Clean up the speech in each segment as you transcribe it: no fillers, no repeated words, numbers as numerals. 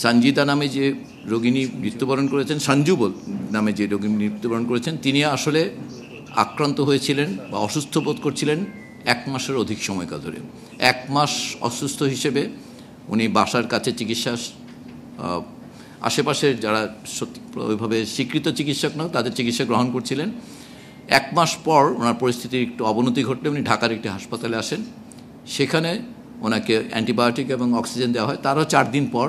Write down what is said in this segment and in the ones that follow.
সঞ্জিতা নামে যে রোগিনী মৃত্যুবরণ করেছেন, সঞ্জু নামে যে রোগিনী মৃত্যুবরণ করেছেন, তিনি আসলে আক্রান্ত হয়েছিলেন বা অসুস্থ বোধ করছিলেন 1 মাসের অধিক সময়কাল ধরে। 1 মাস অসুস্থ হিসেবে উনি বাসার কাছে চিকিৎসা, আশেপাশের যারা ওইভাবে স্বীকৃত চিকিৎসক নয় তাদের চিকিৎসা গ্রহণ করছিলেন। 1 মাস পর ওনার পরিস্থিতির একটু অবনতি ঘটলে উনি ঢাকার একটি হাসপাতালে আসেন। সেখানে ওনাকে অ্যান্টিবায়োটিক এবং অক্সিজেন দেওয়া হয়। তারও 4 দিন পর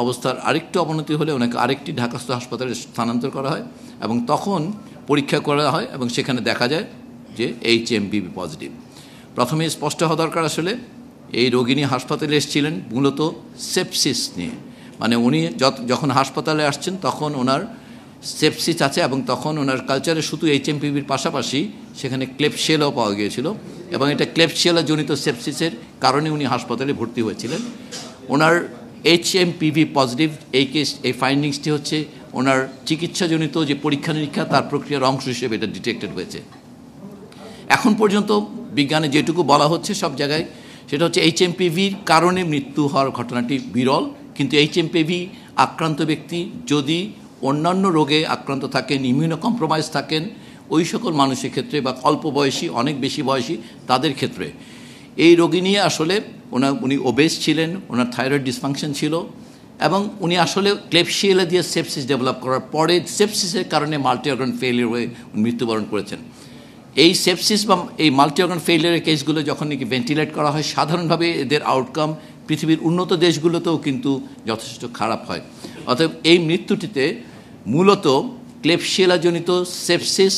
অবস্থার আরেকটু অবনতি হলে ওনাকে আরেকটি ঢাকাস্থ হাসপাতালে স্থানান্তর করা হয় এবং তখন পরীক্ষা করা হয় এবং সেখানে দেখা যায় যে HMPV পজিটিভ। প্রথমে স্পষ্ট হওয়া দরকার, আসলে এই রোগিনী হাসপাতালে এসেছিলেন মূলত সেপসিস নিয়ে, মানে উনি যখন হাসপাতালে আসছেন তখন ওনার সেপসিস আছে এবং তখন ওনার কালচারে শুধু HMPVর পাশাপাশি সেখানে ক্লেবশিয়েলাও পাওয়া গিয়েছিল এবং এটা ক্লেবশিয়েলা জনিত সেপসিসের কারণে উনি হাসপাতালে ভর্তি হয়েছিলেন। ওনার HMPV পজিটিভ এই ফাইন্ডিংসটি হচ্ছে ওনার চিকিৎসাজনিত যে পরীক্ষা নিরীক্ষা তার প্রক্রিয়ার অংশ হিসেবে এটা ডিটেক্টেড হয়েছে। এখন পর্যন্ত বিজ্ঞানে যেটুকু বলা হচ্ছে সব জায়গায় সেটা হচ্ছে HMPVর কারণে মৃত্যু হওয়ার ঘটনাটি বিরল, কিন্তু HMPV আক্রান্ত ব্যক্তি যদি অন্যান্য রোগে আক্রান্ত থাকেন, ইমিউনো কম্প্রোমাইজ থাকেন, ওই সকল মানুষের ক্ষেত্রে বা অল্প বয়সী, অনেক বেশি বয়সী তাদের ক্ষেত্রে এই রোগী নিয়ে আসলে উনি ওবেস ছিলেন, ওনার থাইরয়েড ডিসফাংশন ছিল এবং উনি আসলে ক্লেবশিয়েলা দিয়ে সেপসিস ডেভেলপ করার পরে সেপসিসের কারণে মাল্টি অর্গান ফেলিয়ার হয়ে মৃত্যুবরণ করেছেন। এই সেপসিস বা এই মাল্টি অর্গান ফেলিয়ারের কেসগুলো যখন নাকি ভেন্টিলেট করা হয়, সাধারণভাবে এদের আউটকাম পৃথিবীর উন্নত দেশগুলোতেও কিন্তু যথেষ্ট খারাপ হয়। অতএব এই মৃত্যুটিতে মূলত ক্লেবশিয়েলাজনিত সেপসিস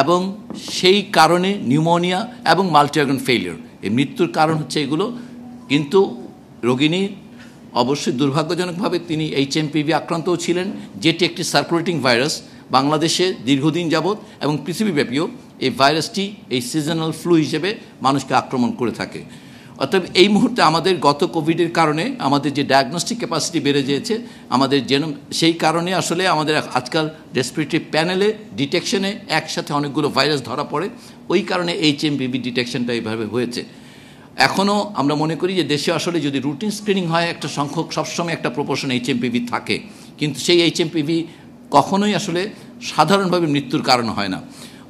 এবং সেই কারণে নিউমোনিয়া এবং মাল্টি অর্গান ফেলিয়ার, এই মৃত্যুর কারণ হচ্ছে এগুলো। কিন্তু রোগিনী অবশ্যই দুর্ভাগ্যজনকভাবে তিনি HMPV আক্রান্তও ছিলেন, যেটি একটি সার্কুলেটিং ভাইরাস। বাংলাদেশে দীর্ঘদিন যাবৎ এবং পৃথিবীব্যাপীও এই ভাইরাসটি এই সিজনাল ফ্লু হিসেবে মানুষকে আক্রমণ করে থাকে। অতএব এই মুহূর্তে আমাদের গত কোভিডের কারণে আমাদের যে ডায়াগনস্টিক ক্যাপাসিটি বেড়ে গিয়েছে, আমাদের সেই কারণে আসলে আমাদের আজকাল রেসপিরেটরি প্যানেলে ডিটেকশনে একসাথে অনেকগুলো ভাইরাস ধরা পড়ে, ওই কারণে HMPV ডিটেকশনটা এইভাবে হয়েছে। এখনও আমরা মনে করি যে দেশে আসলে যদি রুটিন স্ক্রিনিং হয় একটা সংখ্যক সবসময় একটা প্রপোর্শন HMPV থাকে, কিন্তু সেই HMPV কখনোই আসলে সাধারণভাবে মৃত্যুর কারণ হয় না।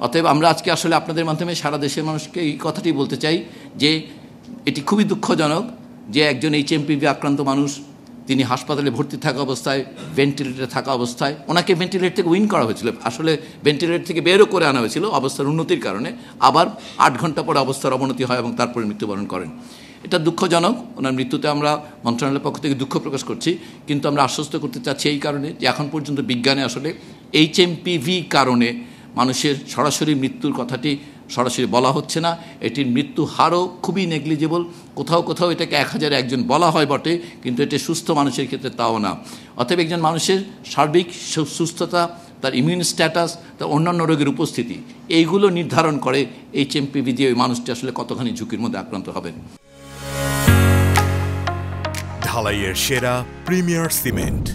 অতএব আমরা আজকে আসলে আপনাদের মাধ্যমে সারা দেশের মানুষকে এই কথাটি বলতে চাই যে এটি খুবই দুঃখজনক যে একজন HMPV আক্রান্ত মানুষ, তিনি হাসপাতালে ভর্তি থাকা অবস্থায়, ভেন্টিলেটরে থাকা অবস্থায়, ওনাকে ভেন্টিলেটর থেকে উইন করা হয়েছিল, আসলে ভেন্টিলেটর থেকে বেরও করে আনা হয়েছিল অবস্থার উন্নতির কারণে, আবার 8 ঘন্টা পরে অবস্থার অবনতি হয় এবং তারপরে মৃত্যুবরণ করেন। এটা দুঃখজনক। ওনার মৃত্যুতে আমরা মন্ত্রণালয়ের পক্ষ থেকে দুঃখ প্রকাশ করছি, কিন্তু আমরা আশ্বস্ত করতে চাচ্ছি এই কারণে যে এখন পর্যন্ত বিজ্ঞানে আসলে HMPV কারণে মানুষের সরাসরি মৃত্যুর কথাটি সরাসরি বলা হচ্ছে না। এটির মৃত্যু হারও খুবই নেগলিজেবল। কোথাও কোথাও এটাকে 1000-এ একজন বলা হয় বটে, কিন্তু এটা সুস্থ মানুষের ক্ষেত্রে তাও না। অতএব একজন মানুষের সার্বিক সুস্থতা, তার ইমিউন স্ট্যাটাস, তার অন্যান্য রোগের উপস্থিতি, এইগুলো নির্ধারণ করে HMPV দিয়ে ওই মানুষটি আসলে কতখানি ঝুঁকির মধ্যে আক্রান্ত হবেন। ঢালাইয়ের সেরা প্রিমিয়ার সিমেন্ট।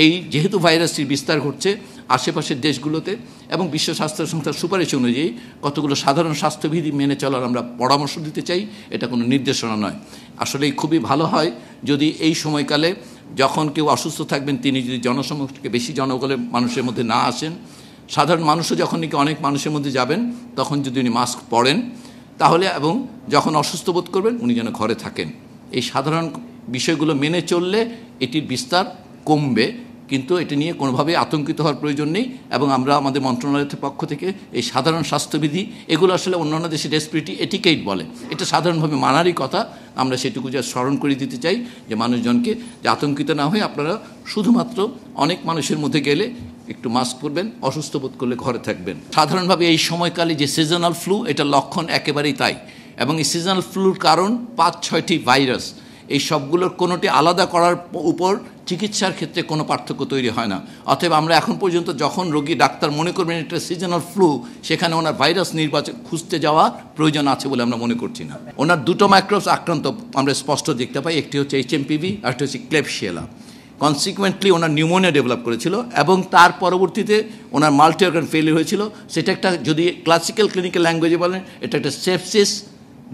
এই যেহেতু ভাইরাসটির বিস্তার ঘটছে আশেপাশের দেশগুলোতে এবং বিশ্ব স্বাস্থ্য সংস্থার সুপারিশ অনুযায়ী কতগুলো সাধারণ স্বাস্থ্যবিধি মেনে চলার আমরা পরামর্শ দিতে চাই, এটা কোনো নির্দেশনা নয়। আসলেই খুবই ভালো হয় যদি এই সময়কালে যখন কেউ অসুস্থ থাকবেন তিনি যদি জনসমক্ষে বেশি জনগণের মানুষের মধ্যে না আসেন, সাধারণ মানুষও যখন নাকি অনেক মানুষের মধ্যে যাবেন তখন যদি উনি মাস্ক পরেন তাহলে, এবং যখন অসুস্থ বোধ করবেন উনি যেন ঘরে থাকেন। এই সাধারণ বিষয়গুলো মেনে চললে এটির বিস্তার কমবে, কিন্তু এটি নিয়ে কোনোভাবেই আতঙ্কিত হওয়ার প্রয়োজন নেই। এবং আমরা আমাদের মন্ত্রণালয়ের পক্ষ থেকে এই সাধারণ স্বাস্থ্যবিধি, এগুলো আসলে অন্যান্য দেশে রেসপিরেটরি এটিকেট বলে, এটা সাধারণভাবে মানারই কথা। আমরা সেটুকু যা স্মরণ করে দিতে চাই যে মানুষজনকে যে আতঙ্কিত না হয়ে আপনারা শুধুমাত্র অনেক মানুষের মধ্যে গেলে একটু মাস্ক পরবেন, অসুস্থ বোধ করলে ঘরে থাকবেন। সাধারণভাবে এই সময়কালে যে সিজনাল ফ্লু, এটা লক্ষণ একেবারেই তাই। এবং এই সিজনাল ফ্লুর কারণ 5-6টি ভাইরাস, এই সবগুলোর কোনোটি আলাদা করার উপর চিকিৎসার ক্ষেত্রে কোনো পার্থক্য তৈরি হয় না। অতএব আমরা এখন পর্যন্ত যখন রোগী ডাক্তার মনে করবেন এটা সিজনাল ফ্লু, সেখানে ওনার ভাইরাস খুঁজতে যাওয়া প্রয়োজন আছে বলে আমরা মনে করছি না। ওনার 2টো মাইক্রোবস আক্রান্ত আমরা স্পষ্ট দেখতে পাই, একটি হচ্ছে HMPV আর একটা হচ্ছে ক্লেবশিয়েলা। কনসিকুয়েন্টলি ওনার নিউমোনিয়া ডেভেলপ করেছিল এবং তার পরবর্তীতে ওনার মাল্টি অর্গান ফেলিয়ার হয়েছিল। সেটা একটা, যদি ক্লাসিক্যাল ক্লিনিক্যাল ল্যাঙ্গুয়েজে বলেন, এটা একটা সেপসিস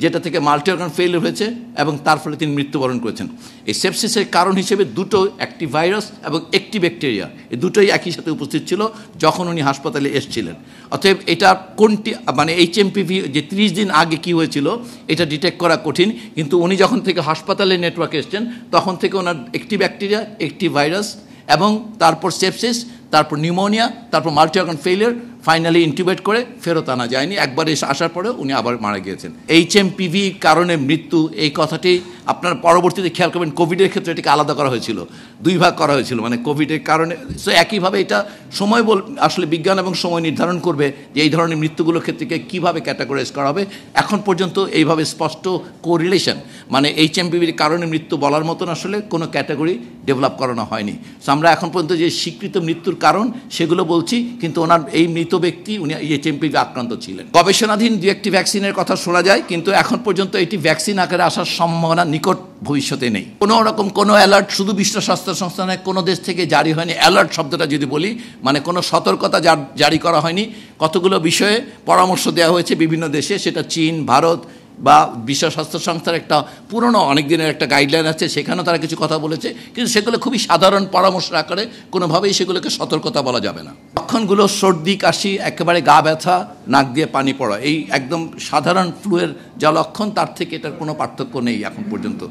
যেটা থেকে মাল্টি অর্গান ফেইলিওর হয়েছে এবং তার ফলে তিনি মৃত্যুবরণ করেছেন। এই সেপসিসের কারণ হিসেবে দুটো, একটি ভাইরাস এবং একটি ব্যাকটেরিয়া, এই দুটোই একই সাথে উপস্থিত ছিল যখন উনি হাসপাতালে এসেছিলেন। অতএব এটা কোনটি, মানে HMPV যে 30 দিন আগে কি হয়েছিল এটা ডিটেক্ট করা কঠিন, কিন্তু উনি যখন থেকে হাসপাতালে নেটওয়ার্কে এসছেন তখন থেকে ওনার একটি ব্যাকটেরিয়া, একটি ভাইরাস এবং তারপর সেপসিস, তারপর নিউমোনিয়া, তারপর মাল্টি অর্গান ফেইলিওর, ফাইনালি ইনটিউবেট করে ফেরত আনা যায়নি। একবার এসে আসার পরে উনি আবার মারা গিয়েছেন। HMPV কারণে মৃত্যু, এই কথাটি আপনার পরবর্তীতে খেয়াল করবেন কোভিডের ক্ষেত্রে এটাকে আলাদা করা হয়েছিল, 2 ভাগ করা হয়েছিল, মানে কোভিডের কারণে। সো একইভাবে এটা সময় আসলে বিজ্ঞান এবং সময় নির্ধারণ করবে যে এই ধরনের মৃত্যুগুলোর ক্ষেত্রে কীভাবে ক্যাটাগরাইজ করা হবে। এখন পর্যন্ত এইভাবে স্পষ্ট কোরিলেশন, মানে HMPVর কারণে মৃত্যু বলার মতন আসলে কোনো ক্যাটাগরি ডেভেলপ করানো হয়নি। সো আমরা এখন পর্যন্ত যে স্বীকৃত মৃত্যুর কারণ সেগুলো বলছি, কিন্তু ওনার এই মৃত ব্যক্তি উনি HMPV আক্রান্ত ছিলেন। গবেষণাধীন 2-1টি ভ্যাকসিনের কথা শোনা যায়, কিন্তু এখন পর্যন্ত এটি ভ্যাকসিন আকারে আসার সম্ভাবনা নিকট ভবিষ্যতে নেই। কোনো রকম কোনো অ্যালার্ট শুধু বিশ্ব স্বাস্থ্য সংস্থানের কোনো দেশ থেকে জারি হয়নি। অ্যালার্ট শব্দটা যদি বলি, মানে কোনো সতর্কতা জারি করা হয়নি। কতগুলো বিষয়ে পরামর্শ দেওয়া হয়েছে বিভিন্ন দেশে, সেটা চীন, ভারত বা বিশ্ব স্বাস্থ্য সংস্থার একটা পুরনো অনেক দিনের একটা গাইডলাইন আছে, সেখানেও তারা কিছু কথা বলেছে, কিন্তু সেগুলো খুবই সাধারণ পরামর্শ আকারে, কোনোভাবেই সেগুলোকে সতর্কতা বলা যাবে না। লক্ষণগুলো সর্দি, কাশি, একেবারে গা ব্যথা, নাক দিয়ে পানি পড়া, এই একদম সাধারণ ফ্লুয়ের যা লক্ষণ তার থেকে এটার কোনো পার্থক্য নেই এখন পর্যন্ত।